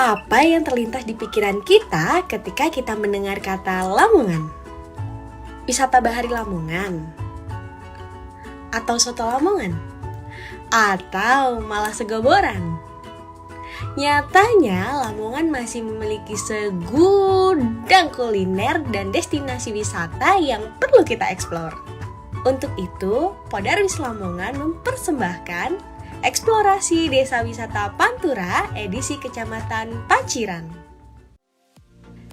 Apa yang terlintas di pikiran kita ketika kita mendengar kata Lamongan? Wisata Bahari Lamongan? Atau soto Lamongan? Atau malah segoboran? Nyatanya Lamongan masih memiliki segudang kuliner dan destinasi wisata yang perlu kita eksplor. Untuk itu, Podarwis Lamongan mempersembahkan Eksplorasi Desa Wisata Pantura edisi Kecamatan Paciran.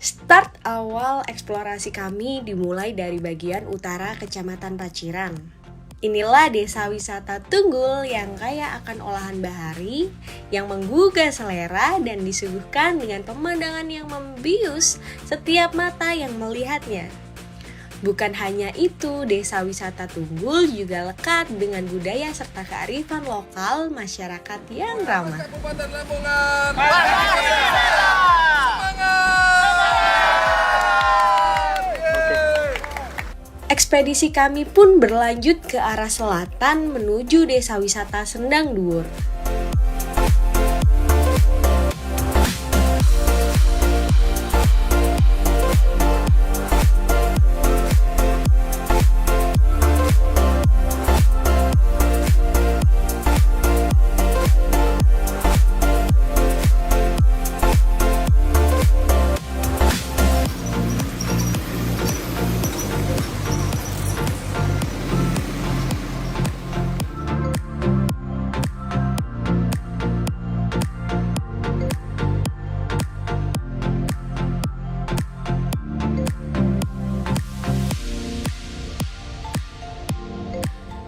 Start awal eksplorasi kami dimulai dari bagian utara Kecamatan Paciran. Inilah desa wisata Tunggul yang kaya akan olahan bahari yang menggugah selera dan disuguhkan dengan pemandangan yang membius setiap mata yang melihatnya. Bukan hanya itu, desa wisata Tunggul juga lekat dengan budaya serta kearifan lokal masyarakat yang ramah. Kabupaten Lamongan. Ekspedisi kami pun berlanjut ke arah selatan menuju desa wisata Sendang Duur.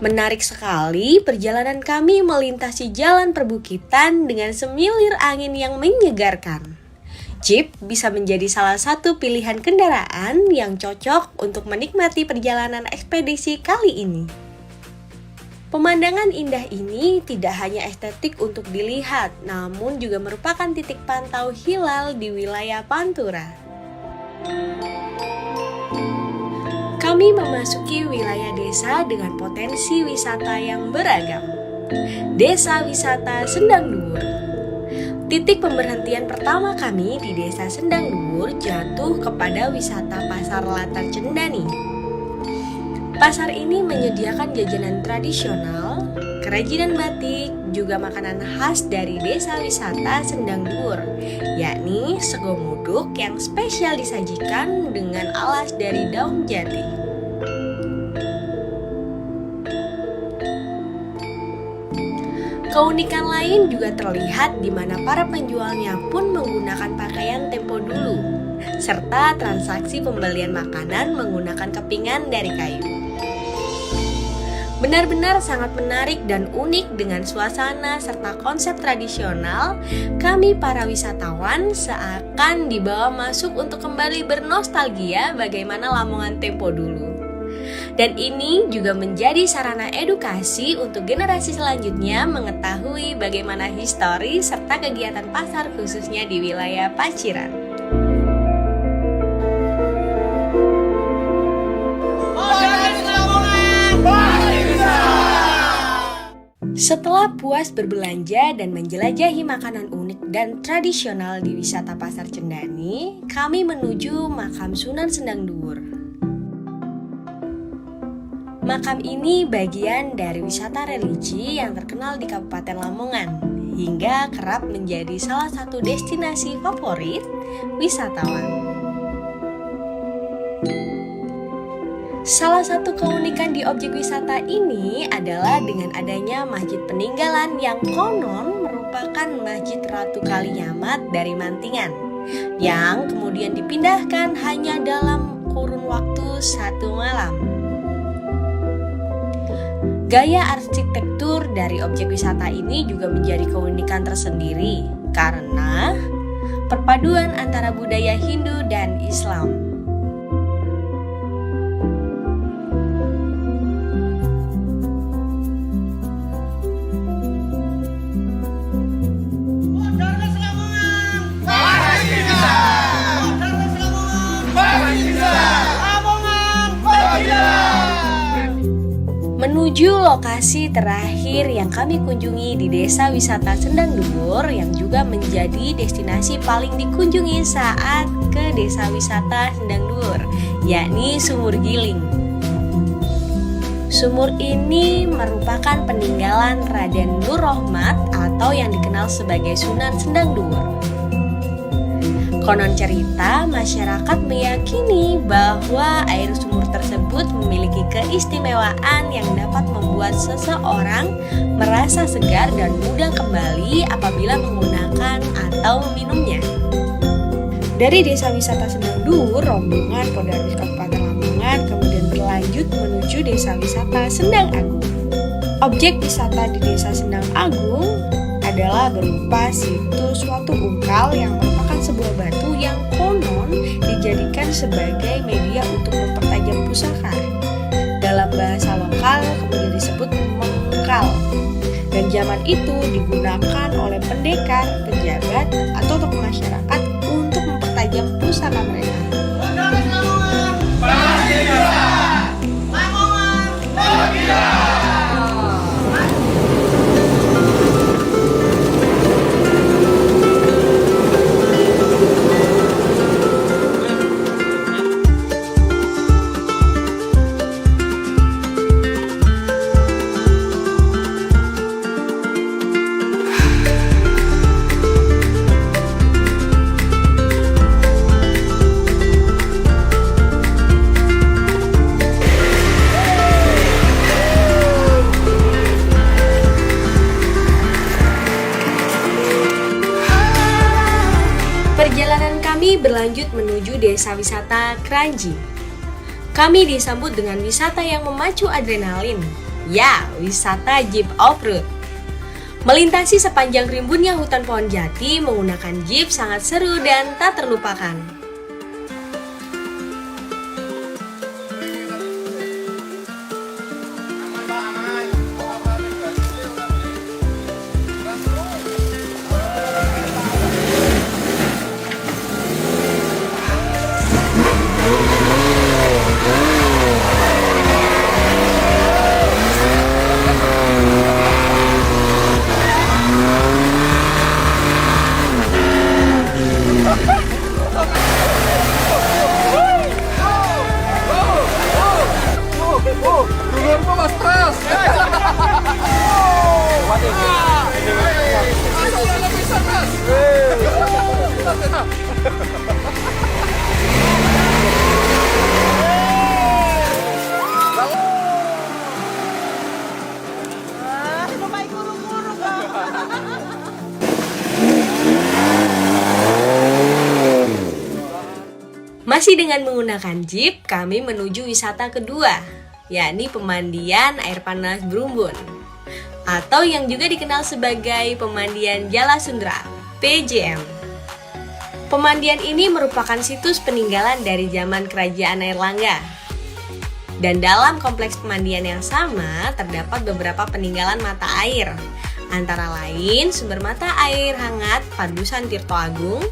Menarik sekali perjalanan kami melintasi jalan perbukitan dengan semilir angin yang menyegarkan. Jeep bisa menjadi salah satu pilihan kendaraan yang cocok untuk menikmati perjalanan ekspedisi kali ini. Pemandangan indah ini tidak hanya estetik untuk dilihat, namun juga merupakan titik pantau hilal di wilayah Pantura. Kami memasuki wilayah desa dengan potensi wisata yang beragam. Desa wisata Sendang Duur. Titik pemberhentian pertama kami di desa Sendang Duur jatuh kepada wisata Pasar Latar Cendani. Pasar ini menyediakan jajanan tradisional, kerajinan batik, juga makanan khas dari desa wisata Sendang Duur, yakni sego muduk yang spesial disajikan dengan alas dari daun jati. Keunikan lain juga terlihat di mana para penjualnya pun menggunakan pakaian tempo dulu, serta transaksi pembelian makanan menggunakan kepingan dari kayu. Benar-benar sangat menarik dan unik dengan suasana serta konsep tradisional. Kami para wisatawan seakan dibawa masuk untuk kembali bernostalgia bagaimana Lamongan tempo dulu. Dan ini juga menjadi sarana edukasi untuk generasi selanjutnya mengetahui bagaimana histori serta kegiatan pasar khususnya di wilayah Paciran. Setelah puas berbelanja dan menjelajahi makanan unik dan tradisional di wisata Pasar Cendani, kami menuju makam Sunan Sendang Duur. Makam ini bagian dari wisata religi yang terkenal di Kabupaten Lamongan, hingga kerap menjadi salah satu destinasi favorit wisatawan. Salah satu keunikan di objek wisata ini adalah dengan adanya masjid peninggalan yang konon merupakan Masjid Ratu Kalinyamat dari Mantingan, yang kemudian dipindahkan hanya dalam kurun waktu 1 malam. Gaya arsitektur dari objek wisata ini juga menjadi keunikan tersendiri karena perpaduan antara budaya Hindu dan Islam. menuju lokasi terakhir yang kami kunjungi di Desa Wisata Sendang Duur yang juga menjadi destinasi paling dikunjungi saat ke Desa Wisata Sendang Duur, yakni Sumur Giling. Sumur ini merupakan peninggalan Raden Nur Rohmat atau yang dikenal sebagai Sunan Sendang Duur. Konon cerita, masyarakat meyakini bahwa air sumur tersebut memiliki keistimewaan yang dapat membuat seseorang merasa segar dan mudah kembali apabila menggunakan atau meminumnya. Dari Desa Wisata Sendang Duur, rombongan Podarwis Kabupaten Lamongan kemudian berlanjut menuju Desa Wisata Sendang Agung. Objek wisata di Desa Sendang Agung adalah berupa situs Watu Ungkal yang merupakan sebuah batu yang konon dijadikan sebagai media untuk mempertajam pusaka. Dalam bahasa lokal kemudian disebut mengkal. Dan zaman itu digunakan oleh pendekar, pejabat, atau tokoh masyarakat untuk mempertajam pusaka mereka. Perjalanan kami berlanjut menuju Desa Wisata Kranji. Kami disambut dengan wisata yang memacu adrenalin, ya, wisata Jeep Off-road. Melintasi sepanjang rimbunnya hutan pohon jati menggunakan jeep sangat seru dan tak terlupakan. Masih dengan menggunakan jeep, kami menuju wisata kedua, yakni pemandian air panas Brumbun, atau yang juga dikenal sebagai pemandian Jala Sundra, PJM. Pemandian ini merupakan situs peninggalan dari zaman Kerajaan Airlangga. Dan dalam kompleks pemandian yang sama, terdapat beberapa peninggalan mata air, antara lain sumber mata air hangat Padusan Tirto Agung.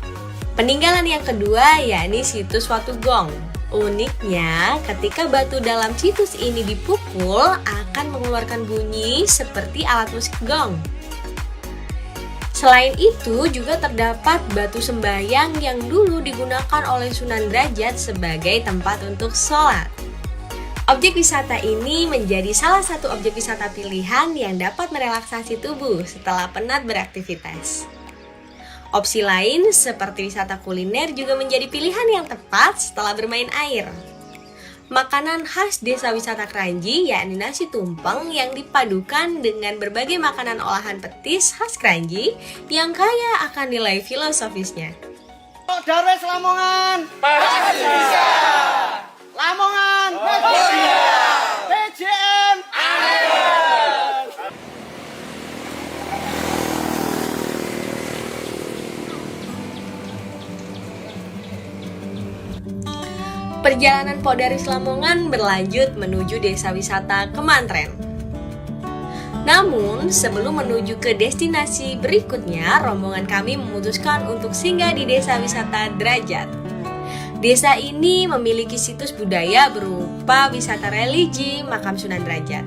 Peninggalan yang kedua yakni situs Watu Gong. Uniknya, ketika batu dalam situs ini dipukul akan mengeluarkan bunyi seperti alat musik gong. Selain itu, juga terdapat batu sembayang yang dulu digunakan oleh Sunan Derajat sebagai tempat untuk sholat. Objek wisata ini menjadi salah satu objek wisata pilihan yang dapat merelaksasi tubuh setelah penat beraktivitas. Opsi lain seperti wisata kuliner juga menjadi pilihan yang tepat setelah bermain air. Makanan khas Desa Wisata Kranji yakni nasi tumpeng yang dipadukan dengan berbagai makanan olahan petis khas Kranji yang kaya akan nilai filosofisnya. Darwis Lamongan pasti bisa. Lamongan pasti bisa. PJM ayo. Perjalanan Podarwis Lamongan berlanjut menuju Desa Wisata Kemantren. Namun, sebelum menuju ke destinasi berikutnya, rombongan kami memutuskan untuk singgah di Desa Wisata Derajat. Desa ini memiliki situs budaya berupa wisata religi Makam Sunan Derajat.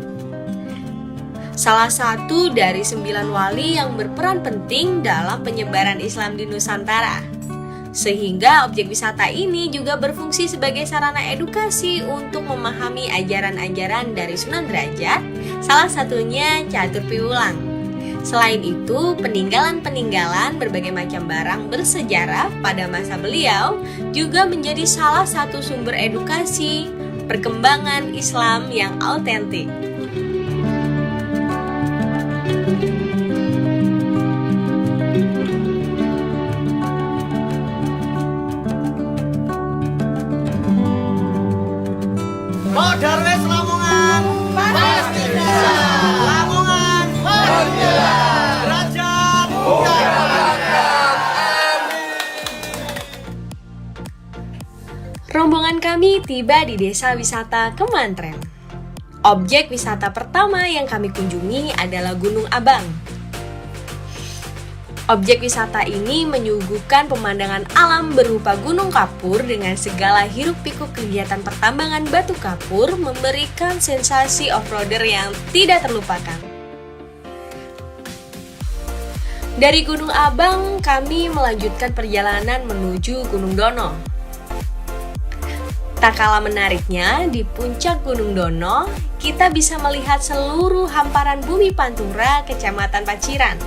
salah satu dari 9 wali yang berperan penting dalam penyebaran Islam di Nusantara. Sehingga objek wisata ini juga berfungsi sebagai sarana edukasi untuk memahami ajaran-ajaran dari Sunan Derajat, salah satunya Catur Piwulang. Selain itu, peninggalan-peninggalan berbagai macam barang bersejarah pada masa beliau juga menjadi salah satu sumber edukasi perkembangan Islam yang autentik. Pak Darwis Lamongan pasti bisa. Lamongan pasti bisa. Derajat Rombongan kami tiba di desa wisata Kemantren. Objek wisata pertama yang kami kunjungi adalah Gunung Abang. Objek wisata ini menyuguhkan pemandangan alam berupa gunung kapur dengan segala hiruk-pikuk kegiatan pertambangan batu kapur, memberikan sensasi off-roader yang tidak terlupakan. Dari Gunung Abang, kami melanjutkan perjalanan menuju Gunung Dono. Tak kalah menariknya, di puncak Gunung Dono, kita bisa melihat seluruh hamparan bumi Pantura, Kecamatan Paciran.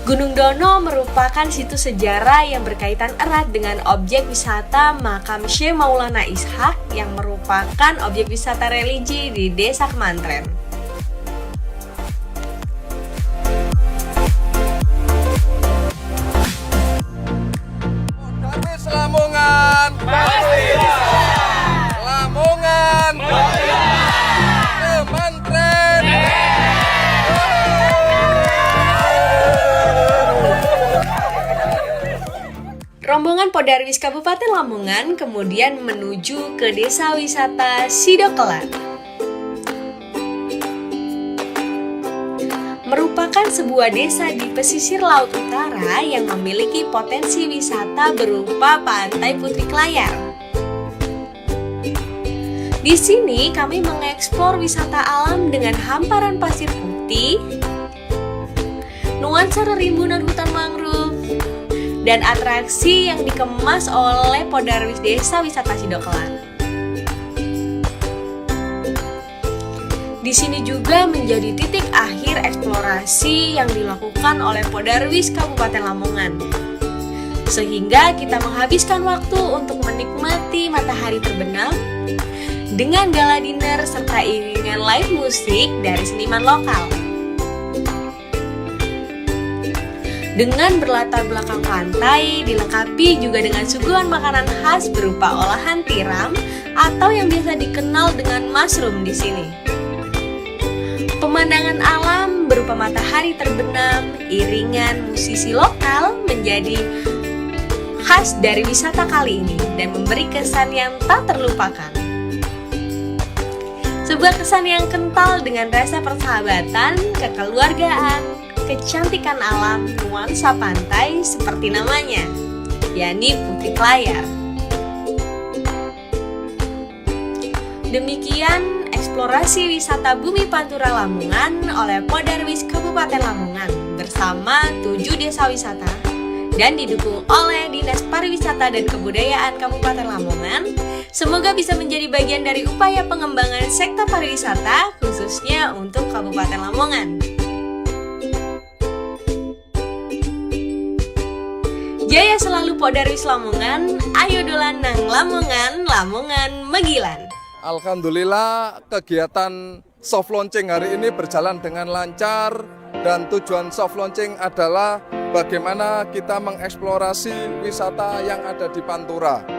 Gunung Dono merupakan situs sejarah yang berkaitan erat dengan objek wisata Makam Syekh Maulana Ishaq yang merupakan objek wisata religi di Desa Kemantren. Darwis Lamongan pasti bisa. Lamongan pasti bisa. Kemantren. Rombongan Podarwis Kabupaten Lamongan kemudian menuju ke desa wisata Sidokelar. Merupakan sebuah desa di pesisir laut utara yang memiliki potensi wisata berupa pantai Putri Klayar. Di sini kami mengeksplor wisata alam dengan hamparan pasir putih, nuansa rimbunan hutan mangrove, dan atraksi yang dikemas oleh Podarwis Desa Wisata Sidokelar. Di sini juga menjadi titik akhir eksplorasi yang dilakukan oleh Podarwis Kabupaten Lamongan. Sehingga kita menghabiskan waktu untuk menikmati matahari terbenam dengan gala dinner serta iringan live musik dari seniman lokal. Dengan berlatar belakang pantai, dilengkapi juga dengan suguhan makanan khas berupa olahan tiram atau yang biasa dikenal dengan mushroom di sini. Pemandangan alam berupa matahari terbenam, iringan musisi lokal menjadi khas dari wisata kali ini dan memberi kesan yang tak terlupakan. Sebuah kesan yang kental dengan rasa persahabatan, kekeluargaan, kecantikan alam, nuansa pantai seperti namanya, yakni Putri Klayar. Demikian eksplorasi wisata Bumi Pantura Lamongan oleh Podarwis Kabupaten Lamongan bersama 7 desa wisata dan didukung oleh Dinas Pariwisata dan Kebudayaan Kabupaten Lamongan. Semoga bisa menjadi bagian dari upaya pengembangan sektor pariwisata khususnya untuk Kabupaten Lamongan. Jaya selalu Podarwis Lamongan, ayo dolan nang Lamongan, Lamongan Megilan. Alhamdulillah kegiatan soft launching hari ini berjalan dengan lancar dan tujuan soft launching adalah bagaimana kita mengeksplorasi wisata yang ada di Pantura.